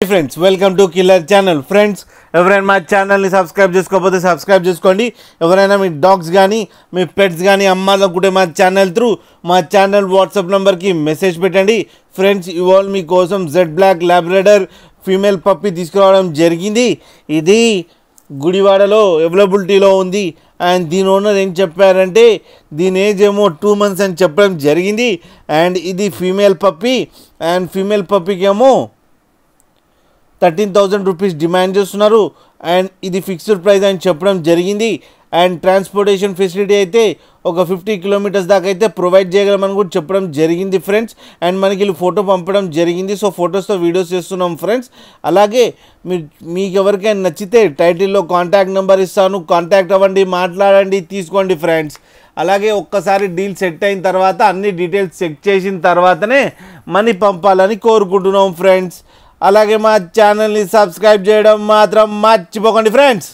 Friends welcome to killer channel. Friends ఎవరైనా మా ఛానల్ని సబ్స్క్రైబ్ చేసుకోకపోతే సబ్స్క్రైబ్ చేసుకోండి. ఎవరైనా మీ డాగ్స్ కానీ మీ పెట్స్ కానీ అమ్మాలనుకుంటే మా ఛానల్ త్రూ మా ఛానల్ వాట్సాప్ నెంబర్కి మెసేజ్ పెట్టండి. ఫ్రెండ్స్ ఇవాళ మీకోసం జెడ్ బ్లాక్ లాబ్రాడర్ ఫీమేల్ పప్పి తీసుకురావడం జరిగింది. ఇది గుడివాడలో అవైలబిలిటీలో ఉంది. అండ్ దీని ఓనర్ ఏం చెప్పారంటే దీని ఏజ్ ఏమో 2 months అని చెప్పడం జరిగింది. అండ్ ఇది ఫీమేల్ పప్పి. అండ్ ఫీమేల్ పప్పికి ఏమో 13,000 రూపీస్ డిమాండ్ చేస్తున్నారు. అండ్ ఇది ఫిక్స్డ్ ప్రైస్ అని చెప్పడం జరిగింది. అండ్ ట్రాన్స్పోర్టేషన్ ఫెసిలిటీ అయితే ఒక 50 kilometers దాకా అయితే ప్రొవైడ్ చేయగలమని కూడా చెప్పడం జరిగింది ఫ్రెండ్స్. అండ్ మనకి వీళ్ళు ఫోటో పంపడం జరిగింది. సో ఫొటోస్తో వీడియోస్ చేస్తున్నాం ఫ్రెండ్స్. అలాగే మీకు ఎవరికైనా నచ్చితే టైటిల్లో కాంటాక్ట్ నెంబర్ ఇస్తాను, కాంటాక్ట్ అవ్వండి, మాట్లాడండి, తీసుకోండి ఫ్రెండ్స్. అలాగే ఒక్కసారి డీల్ సెట్ అయిన తర్వాత అన్ని డీటెయిల్స్ చెక్ చేసిన తర్వాతనే మనీ పంపాలని కోరుకుంటున్నాం ఫ్రెండ్స్. అలాగే మా ఛానల్ని సబ్స్క్రైబ్ చేయడం మాత్రం మర్చిపోకండి ఫ్రెండ్స్.